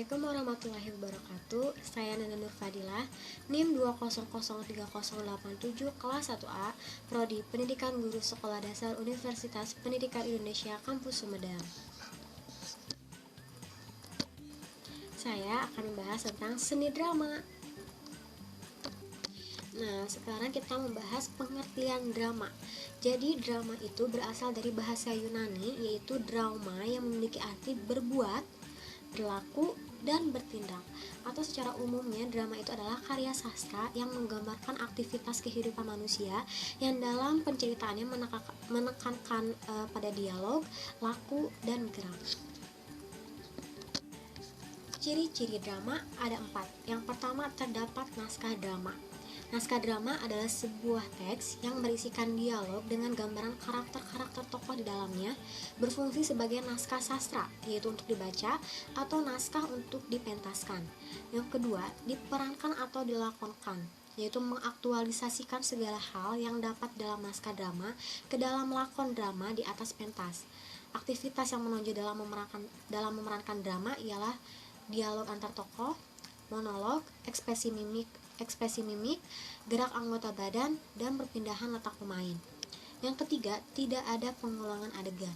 Assalamualaikum warahmatullahi wabarakatuh. Saya Nana Nur Fadilah, NIM 2003087 kelas 1A, Prodi Pendidikan Guru Sekolah Dasar Universitas Pendidikan Indonesia Kampus Sumedang. Saya akan membahas tentang seni drama. Nah, sekarang kita membahas pengertian drama. Jadi, drama itu berasal dari bahasa Yunani, yaitu drauma, yang memiliki arti berbuat, berlaku, dan bertindak. Atau secara umumnya, drama itu adalah karya sastra yang menggambarkan aktivitas kehidupan manusia yang dalam penceritaannya menekankan pada dialog, laku, dan gerak. Ciri-ciri drama ada 4. Yang pertama, terdapat naskah drama. Naskah drama adalah sebuah teks yang berisikan dialog dengan gambaran karakter-karakter tokoh di dalamnya, berfungsi sebagai naskah sastra, yaitu untuk dibaca, atau naskah untuk dipentaskan. Yang kedua, diperankan atau dilakonkan, yaitu mengaktualisasikan segala hal yang dapat dalam naskah drama ke dalam lakon drama di atas pentas. Aktivitas yang menonjol dalam memerankan drama ialah dialog antar tokoh, monolog, ekspresi mimik, gerak anggota badan, dan perpindahan letak pemain. Yang ketiga, tidak ada pengulangan adegan.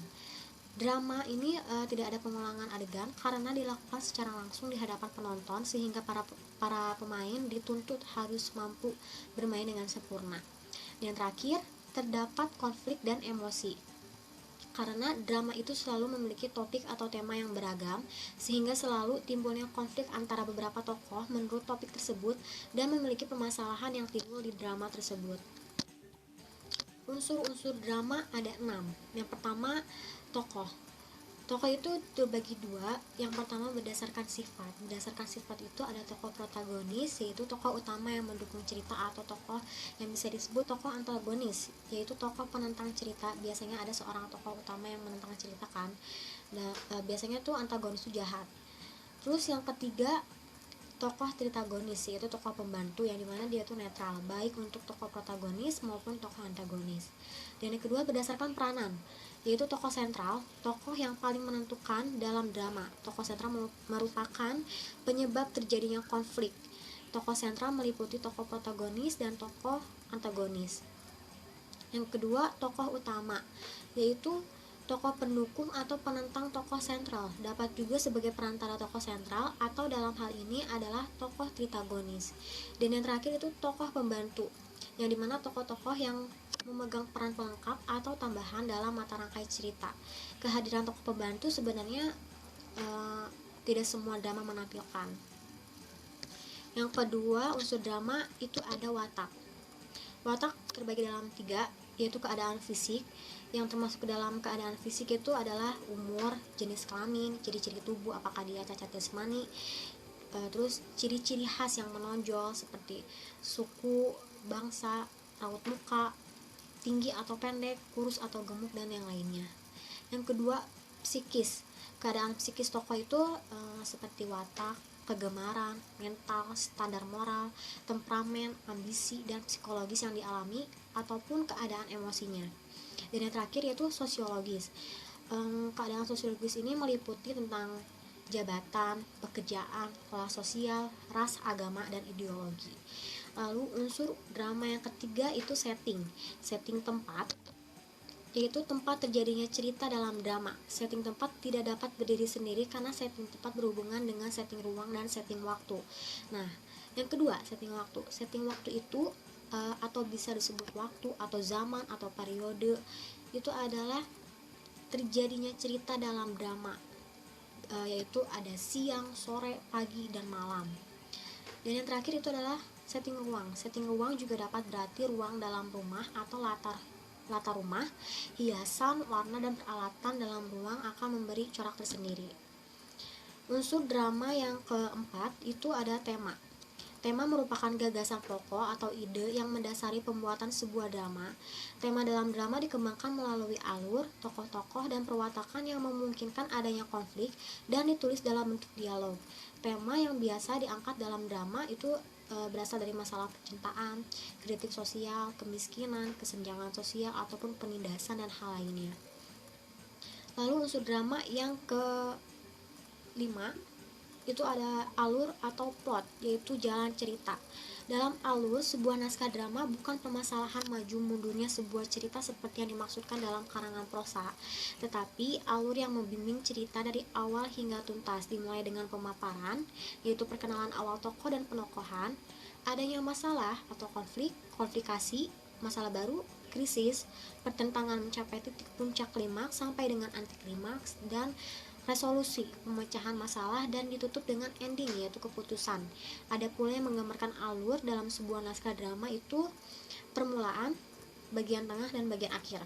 Drama ini tidak ada pengulangan adegan karena dilakukan secara langsung di hadapan penonton, sehingga para pemain dituntut harus mampu bermain dengan sempurna. Dan terakhir, terdapat konflik dan emosi. Karena drama itu selalu memiliki topik atau tema yang beragam, sehingga selalu timbulnya konflik antara beberapa tokoh menurut topik tersebut dan memiliki permasalahan yang timbul di drama tersebut. Unsur-unsur drama ada 6. Yang pertama, tokoh. Tokoh itu terbagi 2. Yang pertama berdasarkan sifat. Berdasarkan sifat itu ada tokoh protagonis, yaitu tokoh utama yang mendukung cerita, atau tokoh yang bisa disebut tokoh antagonis, yaitu tokoh penentang cerita. Biasanya ada seorang tokoh utama yang menentang cerita kan. Nah, biasanya tuh antagonis itu jahat. Terus yang ketiga, tokoh tritagonis, yaitu tokoh pembantu yang dimana dia tuh netral, baik untuk tokoh protagonis maupun tokoh antagonis. Dan yang kedua berdasarkan peranan, yaitu tokoh sentral, tokoh yang paling menentukan dalam drama. Tokoh sentral merupakan penyebab terjadinya konflik. Tokoh sentral meliputi tokoh protagonis dan tokoh antagonis. Yang kedua, tokoh utama, yaitu tokoh pendukung atau penentang tokoh sentral, dapat juga sebagai perantara tokoh sentral, atau dalam hal ini adalah tokoh tritagonis. Dan yang terakhir itu tokoh pembantu, yang dimana tokoh-tokoh yang memegang peran pelengkap atau tambahan dalam mata rangkai cerita. Kehadiran tokoh pembantu sebenarnya tidak semua drama menampilkan. Yang kedua, unsur drama itu ada watak. Watak terbagi dalam 3, yaitu keadaan fisik, yang termasuk ke dalam keadaan fisik itu adalah umur, jenis kelamin, ciri-ciri tubuh, apakah dia cacat jasmani, terus ciri-ciri khas yang menonjol seperti suku, bangsa, raut muka, tinggi atau pendek, kurus atau gemuk, dan yang lainnya. Yang kedua, psikis. Keadaan psikis tokoh itu seperti watak, kegemaran, mental, standar moral, temperamen, ambisi, dan psikologis yang dialami, ataupun keadaan emosinya. Dan yang terakhir yaitu sosiologis. Keadaan sosiologis ini meliputi tentang jabatan, pekerjaan, kelas sosial, ras, agama, dan ideologi. Lalu unsur drama yang ketiga itu setting tempat, yaitu tempat terjadinya cerita dalam drama. Setting tempat tidak dapat berdiri sendiri karena setting tempat berhubungan dengan setting ruang dan setting waktu. Nah, yang kedua, setting waktu. Setting waktu itu atau bisa disebut waktu atau zaman atau periode, itu adalah terjadinya cerita dalam drama, yaitu ada siang, sore, pagi, dan malam. Dan yang terakhir itu adalah setting ruang. Setting ruang juga dapat berarti ruang dalam rumah atau latar rumah, hiasan, warna, dan peralatan dalam ruang akan memberi corak tersendiri. Unsur drama yang keempat itu ada tema. Tema merupakan gagasan pokok atau ide yang mendasari pembuatan sebuah drama. Tema dalam drama dikembangkan melalui alur, tokoh-tokoh, dan perwatakan yang memungkinkan adanya konflik dan ditulis dalam bentuk dialog. Tema yang biasa diangkat dalam drama itu berasal dari masalah percintaan, kritik sosial, kemiskinan, kesenjangan sosial, ataupun penindasan dan hal lainnya. Lalu unsur drama yang ke-5 itu ada alur atau plot, yaitu jalan cerita. Dalam alur, sebuah naskah drama bukan permasalahan maju mundurnya sebuah cerita seperti yang dimaksudkan dalam karangan prosa, tetapi alur yang membimbing cerita dari awal hingga tuntas, dimulai dengan pemaparan, yaitu perkenalan awal tokoh dan penokohan, adanya masalah atau konflik, komplikasi, masalah baru, krisis, pertentangan mencapai titik puncak klimaks sampai dengan anti klimaks, dan resolusi, pemecahan masalah, dan ditutup dengan ending, yaitu keputusan. Ada pula yang menggambarkan alur dalam sebuah naskah drama itu permulaan, bagian tengah, dan bagian akhir.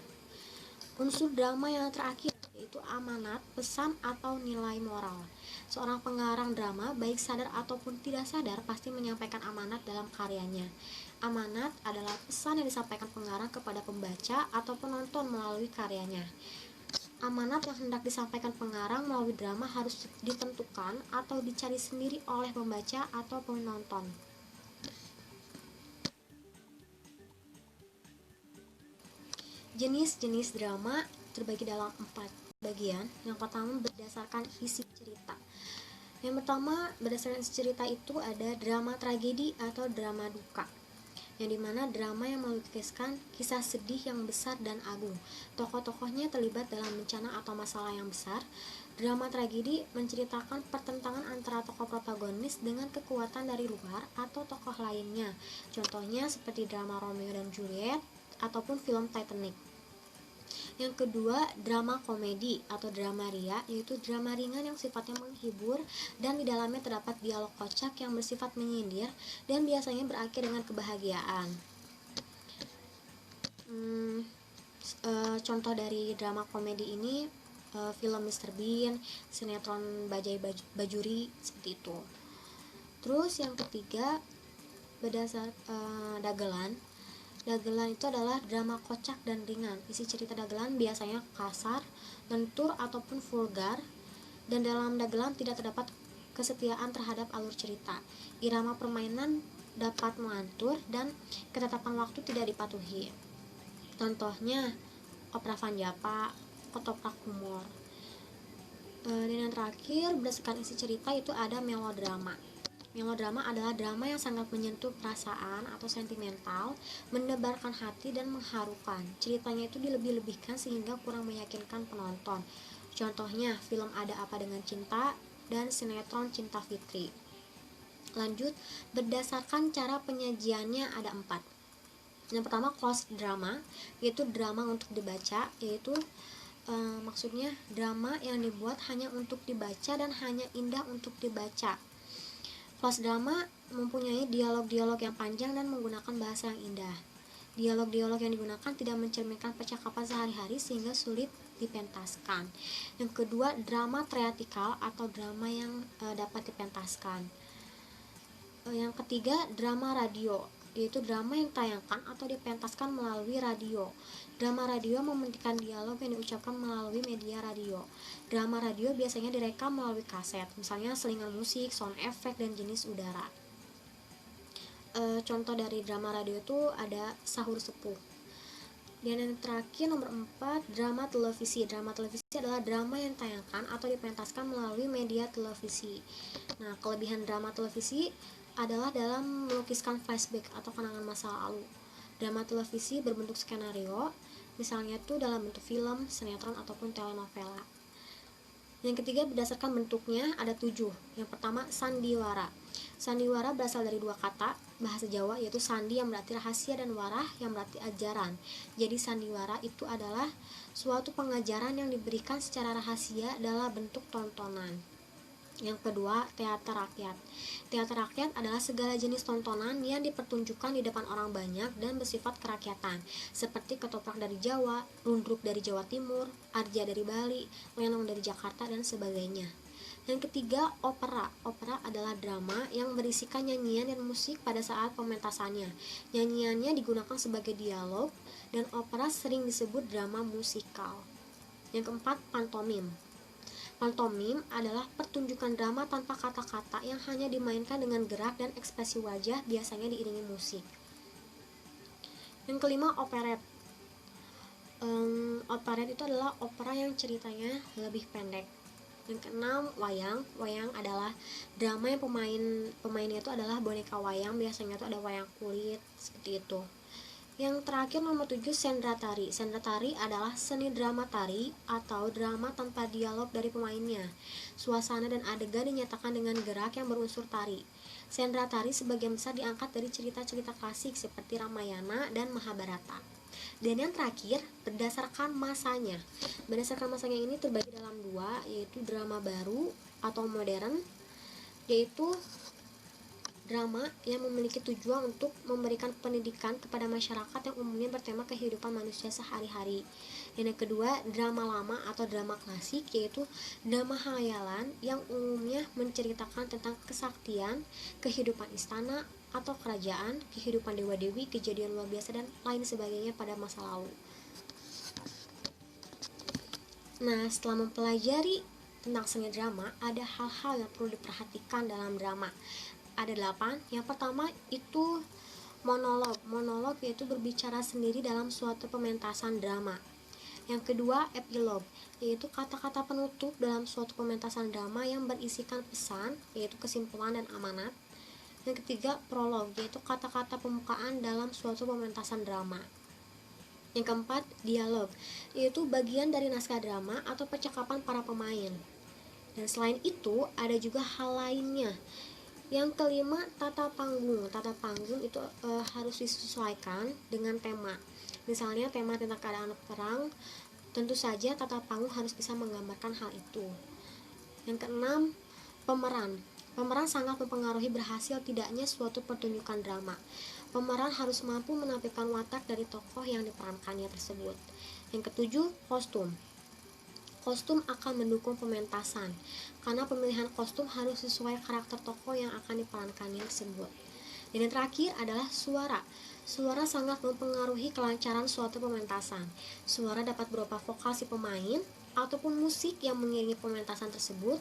Unsur drama yang terakhir yaitu amanat, pesan, atau nilai moral. Seorang pengarang drama, baik sadar ataupun tidak sadar, pasti menyampaikan amanat dalam karyanya. Amanat adalah pesan yang disampaikan pengarang kepada pembaca atau penonton melalui karyanya. Amanat yang hendak disampaikan pengarang melalui drama harus ditentukan atau dicari sendiri oleh pembaca atau penonton. Jenis-jenis drama terbagi dalam 4 bagian. Yang pertama berdasarkan isi cerita. Yang pertama berdasarkan isi cerita itu ada drama tragedi atau drama duka, yang dimana drama yang melukiskan kisah sedih yang besar dan agung. Tokoh-tokohnya terlibat dalam bencana atau masalah yang besar. Drama tragedi menceritakan pertentangan antara tokoh protagonis dengan kekuatan dari luar atau tokoh lainnya. Contohnya seperti drama Romeo dan Juliet ataupun film Titanic. Yang kedua, drama komedi atau drama ria, yaitu drama ringan yang sifatnya menghibur dan di dalamnya terdapat dialog kocak yang bersifat menyindir dan biasanya berakhir dengan kebahagiaan. Contoh dari drama komedi ini film Mr. Bean, sinetron Bajai Bajuri, seperti itu. Terus yang ketiga, berdasar dagelan. Dagelan itu adalah drama kocak dan ringan. Isi cerita dagelan biasanya kasar, lentur, ataupun vulgar, dan dalam dagelan tidak terdapat kesetiaan terhadap alur cerita. Irama permainan dapat mengantur dan ketetapan waktu tidak dipatuhi. Contohnya opera Van Java, ketoprak humor. Dan yang terakhir, berdasarkan isi cerita itu ada melodrama. Melodrama adalah drama yang sangat menyentuh perasaan atau sentimental, mendebarkan hati dan mengharukan. Ceritanya itu dilebih-lebihkan sehingga kurang meyakinkan penonton. Contohnya film Ada Apa Dengan Cinta dan sinetron Cinta Fitri. Lanjut, berdasarkan cara penyajiannya ada 4. Yang pertama close drama, yaitu drama untuk dibaca, yaitu maksudnya drama yang dibuat hanya untuk dibaca dan hanya indah untuk dibaca. Close drama mempunyai dialog-dialog yang panjang dan menggunakan bahasa yang indah. Dialog-dialog yang digunakan tidak mencerminkan percakapan sehari-hari sehingga sulit dipentaskan. Yang kedua, drama teatrikal atau drama yang dapat dipentaskan. Yang ketiga, drama radio, yaitu drama yang ditayangkan atau dipentaskan melalui radio. Drama radio mementingkan dialog yang diucapkan melalui media radio. Drama radio biasanya direkam melalui kaset, misalnya selingan musik, sound effect, dan jenis udara. Contoh dari drama radio itu ada Sahur Sepuh. Dan yang terakhir nomor 4, drama televisi. Drama televisi adalah drama yang ditayangkan atau dipentaskan melalui media televisi. Nah, kelebihan drama televisi adalah dalam melukiskan flashback atau kenangan masa lalu. Drama televisi berbentuk skenario, misalnya itu dalam bentuk film, sinetron, ataupun telenovela. Yang ketiga, berdasarkan bentuknya ada 7. Yang pertama, sandiwara. Sandiwara berasal dari 2 kata bahasa Jawa, yaitu sandi yang berarti rahasia dan warah yang berarti ajaran. Jadi sandiwara itu adalah suatu pengajaran yang diberikan secara rahasia dalam bentuk tontonan. Yang kedua, teater rakyat. Teater rakyat adalah segala jenis tontonan yang dipertunjukkan di depan orang banyak dan bersifat kerakyatan, seperti ketoprak dari Jawa, rundruk dari Jawa Timur, arja dari Bali, lenong dari Jakarta, dan sebagainya. Yang ketiga, opera. Opera adalah drama yang berisikan nyanyian dan musik pada saat pementasannya. Nyanyiannya digunakan sebagai dialog, dan opera sering disebut drama musikal. Yang keempat, pantomim. Pantomim adalah pertunjukan drama tanpa kata-kata yang hanya dimainkan dengan gerak dan ekspresi wajah, biasanya diiringi musik. Yang kelima, operet. Operet itu adalah opera yang ceritanya lebih pendek. Yang keenam, wayang. Wayang adalah drama yang pemainnya itu adalah boneka wayang, biasanya itu ada wayang kulit seperti itu. Yang terakhir nomor 7, sendra tari. Sendra tari adalah seni drama tari atau drama tanpa dialog dari pemainnya. Suasana dan adegan dinyatakan dengan gerak yang berunsur tari. Sendra tari sebagian besar diangkat dari cerita-cerita klasik seperti Ramayana dan Mahabharata. Dan yang terakhir, berdasarkan masanya. Berdasarkan masanya ini terbagi dalam dua, yaitu drama baru atau modern, yaitu drama yang memiliki tujuan untuk memberikan pendidikan kepada masyarakat yang umumnya bertema kehidupan manusia sehari-hari. Dan yang kedua, drama lama atau drama klasik, yaitu drama khayalan yang umumnya menceritakan tentang kesaktian, kehidupan istana atau kerajaan, kehidupan dewa-dewi, kejadian luar biasa, dan lain sebagainya pada masa lalu. Nah, setelah mempelajari tentang seni drama, ada hal-hal yang perlu diperhatikan dalam drama. Ada 8. Yang pertama itu monolog. Monolog yaitu berbicara sendiri dalam suatu pementasan drama. Yang kedua, epilog, yaitu kata-kata penutup dalam suatu pementasan drama yang berisikan pesan, yaitu kesimpulan dan amanat. Yang ketiga, prolog, yaitu kata-kata pembukaan dalam suatu pementasan drama. Yang keempat, dialog, yaitu bagian dari naskah drama atau percakapan para pemain. Dan selain itu, ada juga hal lainnya. Yang kelima, tata panggung. Tata panggung itu harus disesuaikan dengan tema. Misalnya tema tentang keadaan perang, tentu saja tata panggung harus bisa menggambarkan hal itu. Yang keenam, pemeran. Pemeran sangat mempengaruhi berhasil tidaknya suatu pertunjukan drama. Pemeran harus mampu menampilkan watak dari tokoh yang diperankannya tersebut. Yang ketujuh, kostum. Kostum akan mendukung pementasan, karena pemilihan kostum harus sesuai karakter tokoh yang akan diperankannya tersebut. Dan yang terakhir adalah suara. Suara sangat mempengaruhi kelancaran suatu pementasan. Suara dapat berupa vokal si pemain, ataupun musik yang mengiringi pementasan tersebut,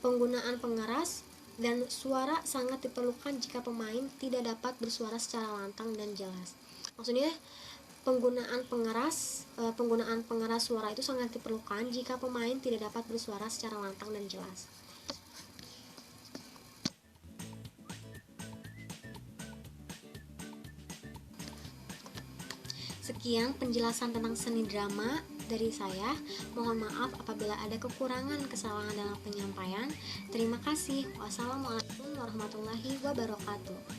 penggunaan pengeras, dan suara sangat diperlukan jika pemain tidak dapat bersuara secara lantang dan jelas. Maksudnya, penggunaan pengeras suara itu sangat diperlukan jika pemain tidak dapat bersuara secara lantang dan jelas. Sekian penjelasan tentang seni drama dari saya. Mohon maaf apabila ada kekurangan kesalahan dalam penyampaian. Terima kasih. Wassalamualaikum warahmatullahi wabarakatuh.